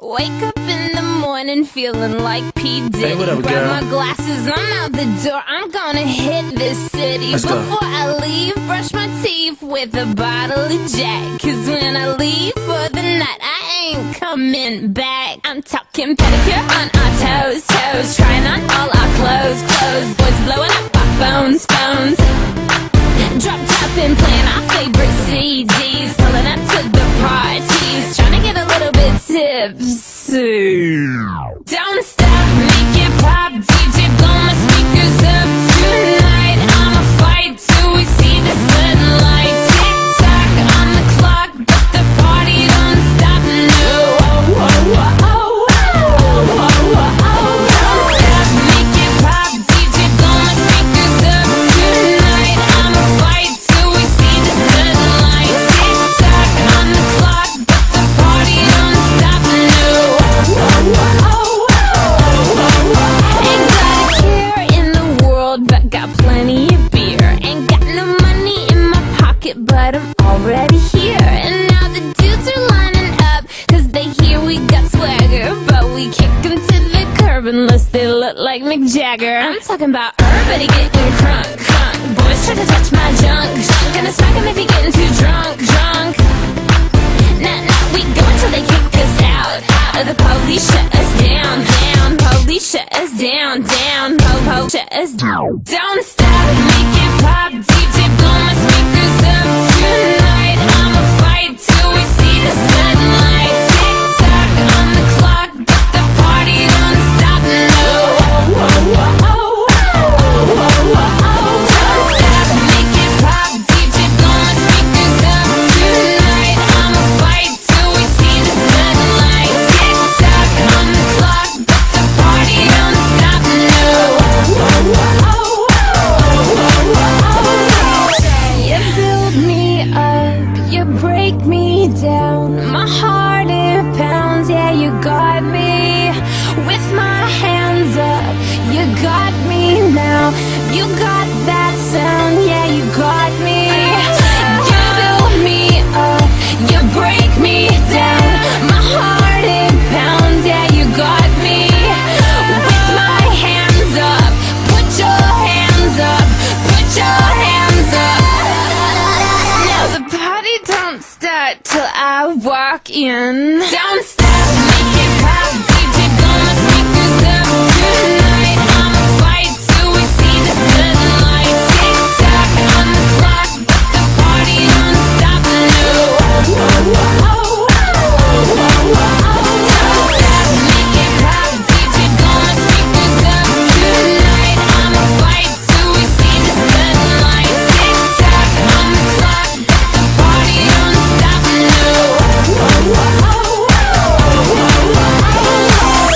Wake up in the morning feeling like P. Diddy. Hey, what up, Grab girl? my glasses, I'm out the door. I'm gonna hit this city. Let's go. Before I leave, brush my teeth with a bottle of Jack. Cause when I leave for the night, I ain't coming back. I'm talking pedicure on our toes, toes. Trying on all our clothes, clothes. Boys blowing up our phones, phones. Drop top and playing our favorite CDs. Pulling up to the parties, trying to get a little bit tipsy. Don't stop, make it pop, DJ blow my speakers up tonight. I'ma fight till we see the sunlight. Tick tock on the clock, but the party don't stop. No, oh, oh, oh, oh, oh, oh, oh, oh. Don't stop, make it pop, DJ blow my speakers up tonight. I'ma fight till we see the sunlight. Tick tock on the clock, but the party don't stop. No, oh, oh, oh, oh. Ain't got a care in the world, but got plenty of beer. Ain't got no money in my pocket, but I'm already here. And now the dudes are lining up, cause they hear we got swagger. But we kick them to the curb unless they look like Mick Jagger. I'm talking about everybody getting crunk, crunk. Boys try to touch my junk, junk. Gonna smack him if he getting too drunk, drunk. Nah, nah, we go until they kick us out. The police shut us down, down. Police shut us down, down. Po-po shut us down. Don't stop, make it pop. DJ blow my speakers up tonight. I'ma fight till we see the sunlight. Tick tock on the clock, but the party don't stop. No, oh, oh, oh, oh, oh, oh, oh, oh. Don't stop, make it pop. DJ blow my speakers up tonight. I'ma fight till we see the sunlight. Tick tock on the clock, but the party don't stop. No, oh, oh, oh, oh, oh, oh. You build me up, you break me down. My heart it pounds, yeah, you got me. With my hands up, you got me now. You got that sound, yeah, you got me. You build me up, you break me down. My heart it pounds, yeah, you got me. With my hands up, put your hands up, put your hands up. Now the party don't start till I walk in. Don't stop, make it pop, DJ blow my speakers up tonight. I'ma fight till we see the sunlight. Tick tock on the clock, but the party don't stop. No, oh, oh, oh, oh, oh, oh, oh. Don't stop, make it pop, DJ blow my speakers up tonight. I'ma fight till we see the sunlight. Tick tock on the clock, but the party don't stop. No, oh, oh, oh, oh, oh, oh, oh.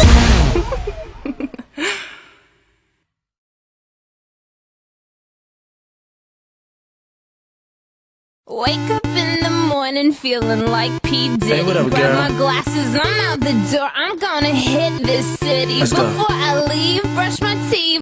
Wake up in the morning feeling like P. Diddy. Hey, what up, Grab girl? my glasses, I'm out the door. I'm gonna hit this city. Let's go. Before I leave, brush my teeth.